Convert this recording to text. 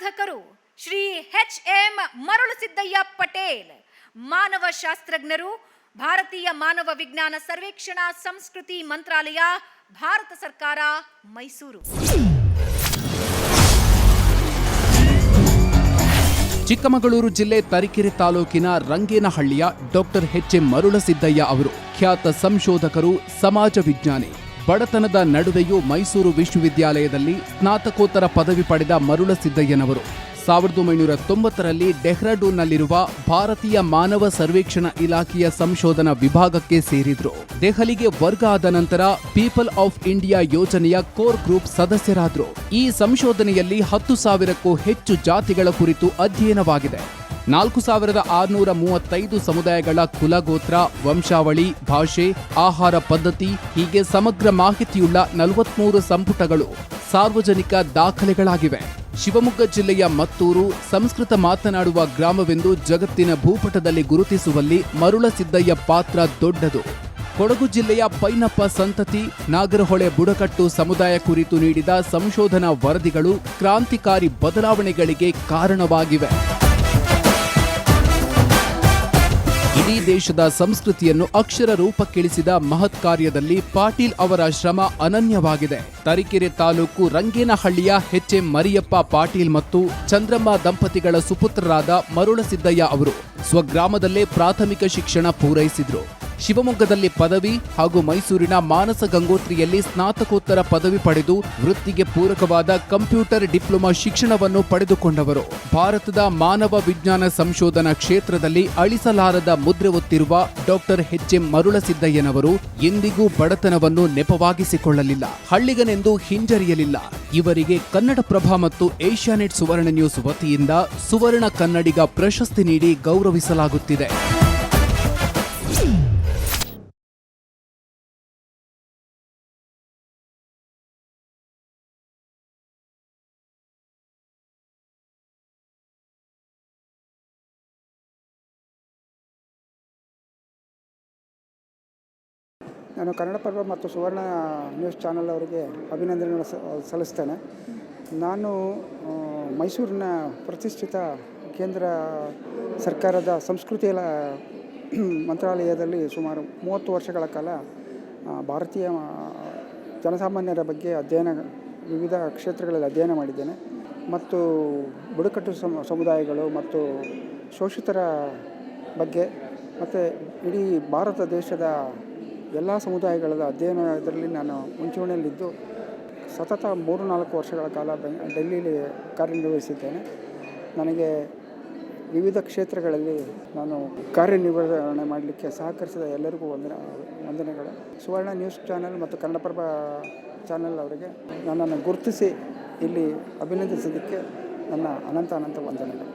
ಸಾಧಕರು ಶ್ರೀ ಎಚ್.ಎಂ. ಮರುಳಸಿದ್ದಯ್ಯ ಪಟೇಲ್, ಮಾನವ ಶಾಸ್ತ್ರಜ್ಞರು, ಭಾರತೀಯ ಮಾನವ ವಿಜ್ಞಾನ ಸರ್ವೇಕ್ಷಣಾ ಸಂಸ್ಕೃತಿ ಮಂತ್ರಾಲಯ, ಭಾರತ ಸರ್ಕಾರ, ಮೈಸೂರು. ಚಿಕ್ಕಮಗಳೂರು ಜಿಲ್ಲೆ ತರೀಕೆರೆ ತಾಲೂಕಿನ ರಂಗೇನಹಳ್ಳಿಯ ಡಾಕ್ಟರ್ ಎಚ್.ಎಂ. ಮರುಳಸಿದ್ದಯ್ಯ ಅವರು ಖ್ಯಾತ ಸಂಶೋಧಕರು, ಸಮಾಜ ವಿಜ್ಞಾನಿ. ಬಡತನದ ನಡುವೆಯೂ ಮೈಸೂರು ವಿಶ್ವವಿದ್ಯಾಲಯದಲ್ಲಿ ಸ್ನಾತಕೋತ್ತರ ಪದವಿ ಪಡೆದ ಮರುಳಸಿದ್ದಯ್ಯನವರು 1990ರಲ್ಲಿ ಡೆಹ್ರಾಡೂನ್ನಲ್ಲಿರುವ ಭಾರತೀಯ ಮಾನವ ಸರ್ವೇಕ್ಷಣಾ ಇಲಾಖೆಯ ಸಂಶೋಧನಾ ವಿಭಾಗಕ್ಕೆ ಸೇರಿದ್ರು. ದೆಹಲಿಗೆ ವರ್ಗ ಆದ ನಂತರ ಪೀಪಲ್ ಆಫ್ ಇಂಡಿಯಾ ಯೋಜನೆಯ ಕೋರ್ ಗ್ರೂಪ್ ಸದಸ್ಯರಾದ್ರು. ಈ ಸಂಶೋಧನೆಯಲ್ಲಿ 10,000ಕ್ಕೂ ಹೆಚ್ಚು ಜಾತಿಗಳ ಕುರಿತು ಅಧ್ಯಯನವಾಗಿದೆ. 4,635 ಸಮುದಾಯಗಳ ಕುಲಗೋತ್ರ, ವಂಶಾವಳಿ, ಭಾಷೆ, ಆಹಾರ ಪದ್ಧತಿ ಹೀಗೆ ಸಮಗ್ರ ಮಾಹಿತಿಯುಳ್ಳ 43 ಸಂಪುಟಗಳು ಸಾರ್ವಜನಿಕ ದಾಖಲೆಗಳಾಗಿವೆ. ಶಿವಮೊಗ್ಗ ಜಿಲ್ಲೆಯ ಮತ್ತೂರು ಸಂಸ್ಕೃತ ಮಾತನಾಡುವ ಗ್ರಾಮವೆಂದು ಜಗತ್ತಿನ ಭೂಪಟದಲ್ಲಿ ಗುರುತಿಸುವಲ್ಲಿ ಮರುಳಸಿದ್ದಯ್ಯ ಪಾತ್ರ ದೊಡ್ಡದು. ಕೊಡಗು ಜಿಲ್ಲೆಯ ಪೈನಪ್ಪ ಸಂತತಿ, ನಾಗರಹೊಳೆ ಬುಡಕಟ್ಟು ಸಮುದಾಯ ಕುರಿತು ನೀಡಿದ ಸಂಶೋಧನಾ ವರದಿಗಳು ಕ್ರಾಂತಿಕಾರಿ ಬದಲಾವಣೆಗಳಿಗೆ ಕಾರಣವಾಗಿವೆ. ಇಡೀ ದೇಶದ ಸಂಸ್ಕೃತಿಯನ್ನು ಅಕ್ಷರ ರೂಪಕ್ಕಿಳಿಸಿದ ಮಹತ್ ಕಾರ್ಯದಲ್ಲಿ ಪಾಟೀಲ್ ಅವರ ಶ್ರಮ ಅನನ್ಯವಾಗಿದೆ. ತರೀಕೆರೆ ತಾಲೂಕು ರಂಗೇನಹಳ್ಳಿಯ ಎಚ್.ಎಂ. ಮರಿಯಪ್ಪ ಪಾಟೀಲ್ ಮತ್ತು ಚಂದ್ರಮ್ಮ ದಂಪತಿಗಳ ಸುಪುತ್ರರಾದ ಮರುಳಸಿದ್ದಯ್ಯ ಅವರು ಸ್ವಗ್ರಾಮದಲ್ಲೇ ಪ್ರಾಥಮಿಕ ಶಿಕ್ಷಣ ಪೂರೈಸಿದ್ರು. ಶಿವಮೊಗ್ಗದಲ್ಲಿ ಪದವಿ ಹಾಗೂ ಮೈಸೂರಿನ ಮಾನಸ ಗಂಗೋತ್ರಿಯಲ್ಲಿ ಸ್ನಾತಕೋತ್ತರ ಪದವಿ ಪಡೆದು ವೃತ್ತಿಗೆ ಪೂರಕವಾದ ಕಂಪ್ಯೂಟರ್ ಡಿಪ್ಲೊಮಾ ಶಿಕ್ಷಣವನ್ನು ಪಡೆದುಕೊಂಡವರು. ಭಾರತದ ಮಾನವ ವಿಜ್ಞಾನ ಸಂಶೋಧನಾ ಕ್ಷೇತ್ರದಲ್ಲಿ ಅಳಿಸಲಾರದ ಮುದ್ರೆ ಒತ್ತಿರುವ ಡಾಕ್ಟರ್ ಎಚ್.ಎಂ. ಮರುಳಸಿದ್ದಯ್ಯನವರು ಎಂದಿಗೂ ಬಡತನವನ್ನು ನೆಪವಾಗಿಸಿಕೊಳ್ಳಲಿಲ್ಲ, ಹಳ್ಳಿಗನೆಂದು ಹಿಂಜರಿಯಲಿಲ್ಲ. ಇವರಿಗೆ ಕನ್ನಡಪ್ರಭ ಮತ್ತು ಏಷ್ಯಾನೆಟ್ ಸುವರ್ಣ ನ್ಯೂಸ್ ವತಿಯಿಂದ ಸುವರ್ಣ ಕನ್ನಡಿಗ ಪ್ರಶಸ್ತಿ ನೀಡಿ ಗೌರವಿಸಲಾಗುತ್ತಿದೆ. ನಾನು ಕನ್ನಡಪ್ರಭ ಮತ್ತು ಸುವರ್ಣ ನ್ಯೂಸ್ ಚಾನಲ್ ಅವರಿಗೆ ಅಭಿನಂದನೆಗಳನ್ನು ಸಲ್ಲಿಸ್ತೇನೆ. ನಾನು ಮೈಸೂರಿನ ಪ್ರತಿಷ್ಠಿತ ಕೇಂದ್ರ ಸರ್ಕಾರದ ಸಂಸ್ಕೃತಿ ಮಂತ್ರಾಲಯದಲ್ಲಿ ಸುಮಾರು 30 ವರ್ಷಗಳ ಕಾಲ ಭಾರತೀಯ ಜನಸಾಮಾನ್ಯರ ಬಗ್ಗೆ ವಿವಿಧ ಕ್ಷೇತ್ರಗಳಲ್ಲಿ ಅಧ್ಯಯನ ಮಾಡಿದ್ದೇನೆ ಮತ್ತು ಬುಡಕಟ್ಟು ಸಮುದಾಯಗಳು ಮತ್ತು ಶೋಷಿತರ ಬಗ್ಗೆ ಮತ್ತು ಇಡೀ ಭಾರತ ದೇಶದ ಎಲ್ಲ ಸಮುದಾಯಗಳ ಅಧ್ಯಯನದಲ್ಲಿ ನಾನು ಮುಂಚೂಣಿಯಲ್ಲಿದ್ದು ಸತತ 3-4 ವರ್ಷಗಳ ಕಾಲ ಡೆಲ್ಲಿಯಲ್ಲಿ ಕಾರ್ಯನಿರ್ವಹಿಸಿದ್ದೇನೆ. ನನಗೆ ವಿವಿಧ ಕ್ಷೇತ್ರಗಳಲ್ಲಿ ನಾನು ಕಾರ್ಯನಿರ್ವಹಣೆ ಮಾಡಲಿಕ್ಕೆ ಸಹಕರಿಸಿದ ಎಲ್ಲರಿಗೂ ವಂದನೆಗಳು. ಸುವರ್ಣ ನ್ಯೂಸ್ ಚಾನಲ್ ಮತ್ತು ಕನ್ನಡಪ್ರಭ ಚಾನಲ್ ಅವರಿಗೆ ನನ್ನನ್ನು ಗುರುತಿಸಿ ಇಲ್ಲಿ ಅಭಿನಂದಿಸೋದಕ್ಕೆ ನನ್ನ ಅನಂತ ವಂದನೆಗಳು.